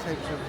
types of.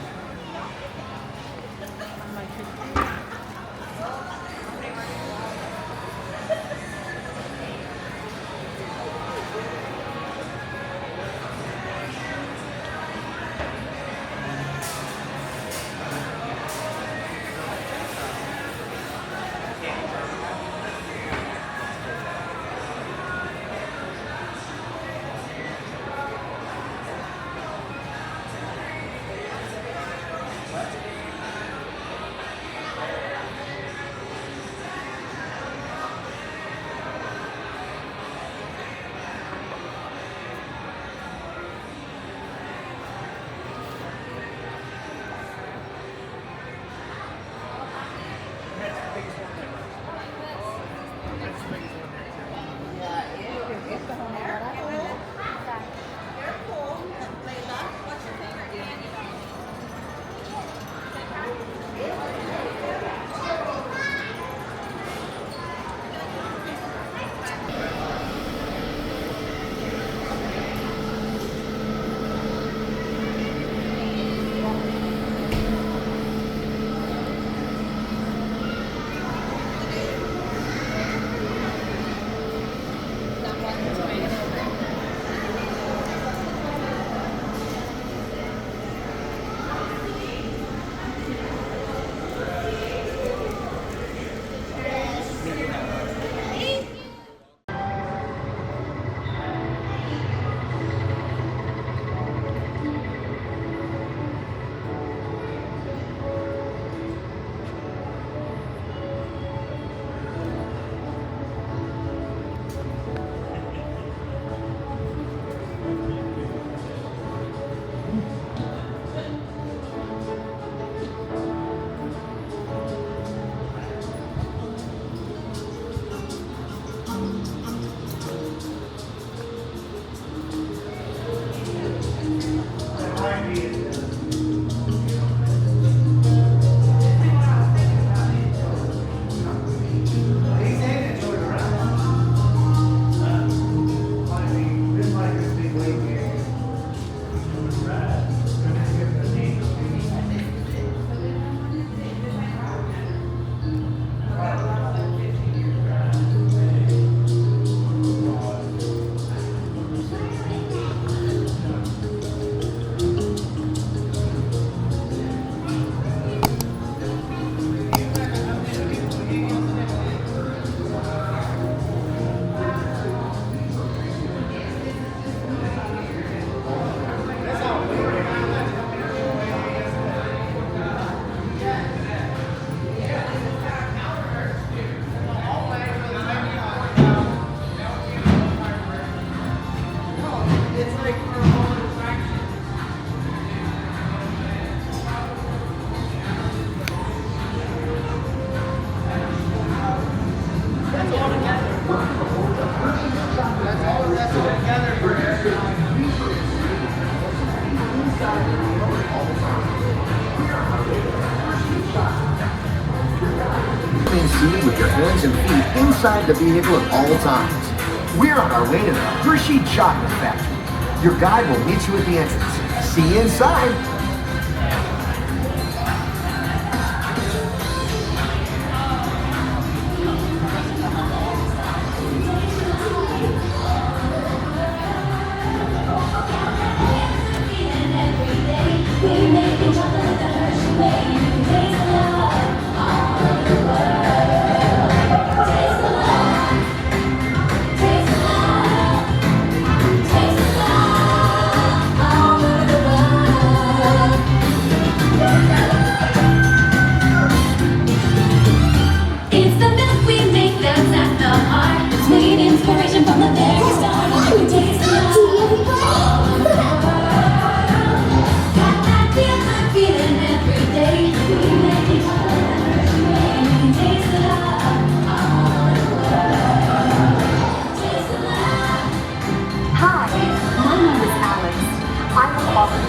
Seated with your hands and feet inside the vehicle at all times. We're on our way to the Hershey Chocolate Factory. Your guide will meet you at the entrance. See you inside.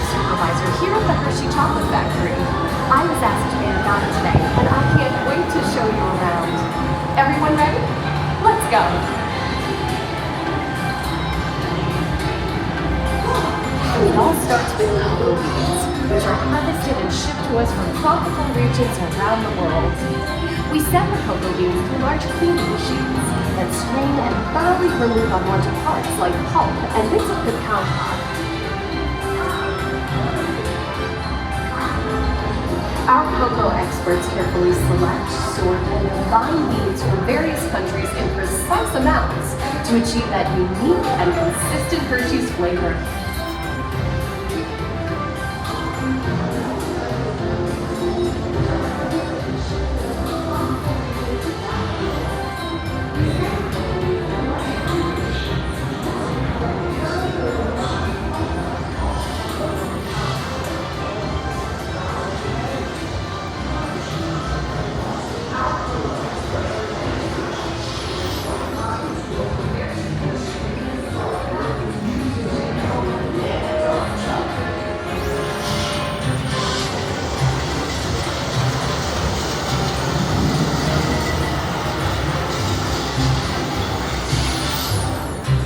Supervisor here at the Hershey Chocolate Factory. I was asked to be your guide today, and I can't wait to show you around. Everyone ready? Let's go. It all starts with cocoa beans, which are harvested and shipped to us from tropical regions around the world. We send the cocoa beans through large cleaning machines and strain and thoroughly remove unwanted parts like pulp and bits of cacao pod. Our cocoa experts carefully select, sort, and combine beans from various countries in precise amounts to achieve that unique and consistent Hershey's flavor.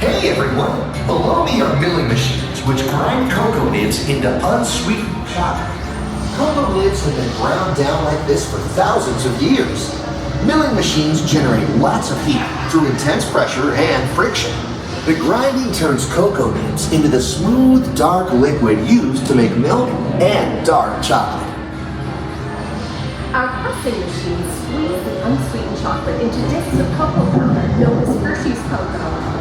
Hey everyone! Below me are milling machines which grind cocoa nibs into unsweetened chocolate. Cocoa nibs have been ground down like this for thousands of years. Milling machines generate lots of heat through intense pressure and friction. The grinding turns cocoa nibs into the smooth, dark liquid used to make milk and dark chocolate. Our pressing machines squeeze the unsweetened chocolate into discs of cocoa powder known as Hershey's cocoa.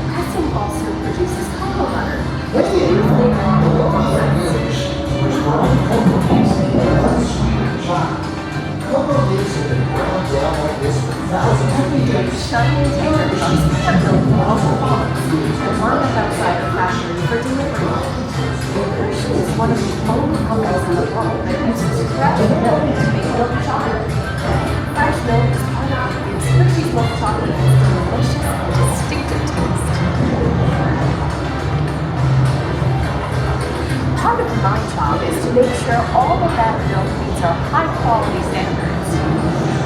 Pressing also produces cocoa butter, which is usually Below me are milling machines which grind cocoa nibs into unsweetened chocolate. Cocoa nibs have been ground down like this for thousands of years. shiny and tailored machines are built for all box and line up outside our factory for delivery. Hershey is one of the only companies in the world that uses fresh milk to make milk chocolate. Fresh milk is part of Hershey's milk chocolate has a delicious and distinctive taste. Part of my job is to make sure all of that milk meets our high quality standards.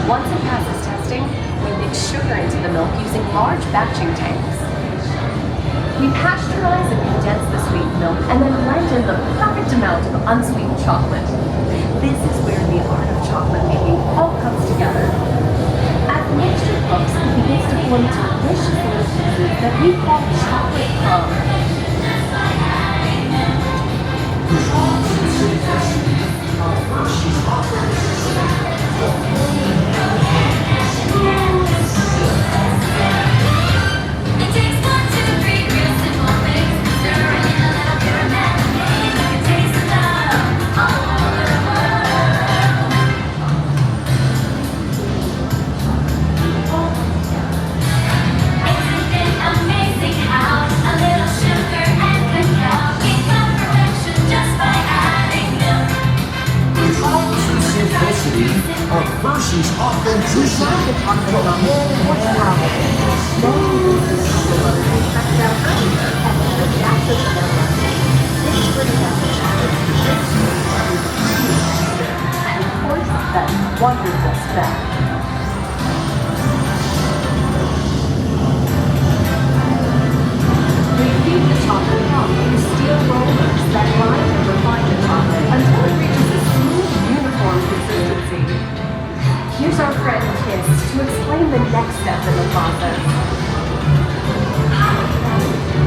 Once it passes testing, we mix sugar into the milk using large batching tanks. We pasteurize and condense the sweet milk and then blend in the perfect amount of unsweetened chocolate. This is where the art of chocolate making all comes together. As the mixture cooks, it begins to form delicious little pieces that we call chocolate crumbs. It takes 1, 2, 3 real simple things. Stir in a little bit of magic. You can taste the love all over the world. Isn't it amazing how a little sugar and cacao can come perfection just by adding milk? Controls and simplicity of Hershey's authenticity. Wonderful smell. We feed the chocolate pump through steel rollers that grind and refine the chocolate until it reaches a smooth, uniform consistency. Here's our friend Kiss to explain the next step in the process.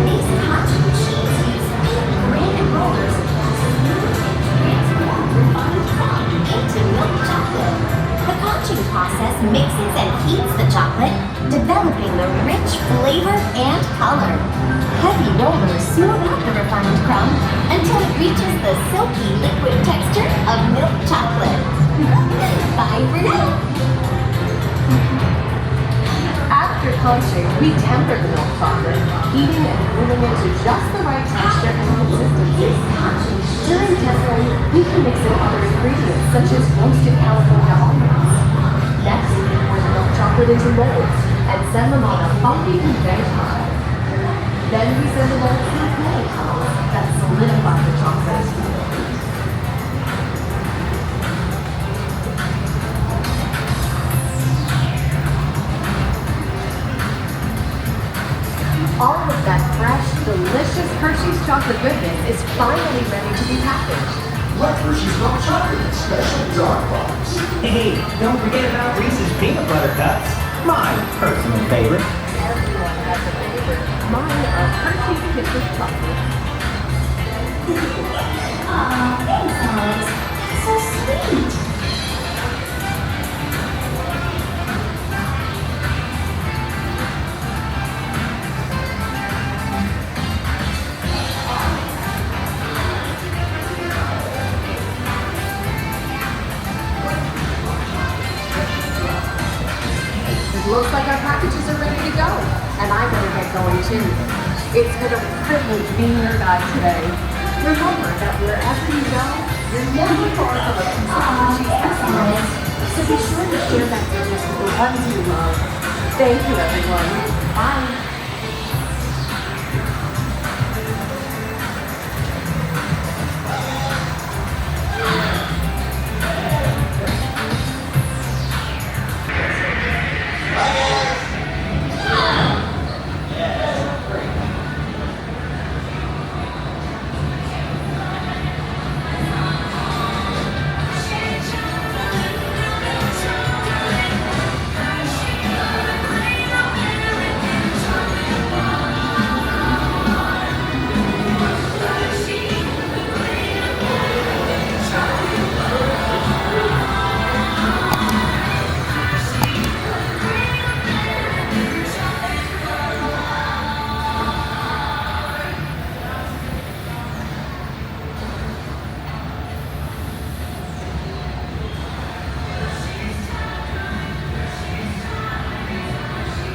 These punch machines use big granite rollers to smooth and transform refined crumb into milk chocolate. The conching process mixes and heats the chocolate, developing the rich flavor and color. Heavy rollers smooth out the refined crumb until it reaches the silky liquid texture of milk chocolate. Bye for now. After conching, we temper the milk chocolate, heating and cooling it to just the right texture and consistency. During tempering, we can mix in other ingredients such as roasted California almonds. Next, we pour the milk chocolate into molds and send them on a funky conveyor line. Then we send the molds to milling tunnels that solidify the chocolate. All of that fresh, delicious Hershey's chocolate goodness is finally ready to be packaged. Like Hershey's milk chocolate, special dark box. Hey, don't forget about Reese's peanut butter cups. My personal favorite. Everyone has a favorite. Mine are Hershey's Kisses chocolate. Aw, thanks, Alex. So sweet. It looks like our packages are ready to go, and I better get going too. It's been a privilege being your guide today. Remember that wherever you go, you're never far from a piece of Hershey's excellence. So be sure to share that goodness with the ones you love. Thank you, everyone. Bye.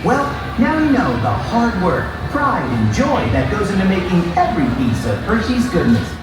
Well, now you know the hard work, pride, and joy that goes into making every piece of Hershey's goodness.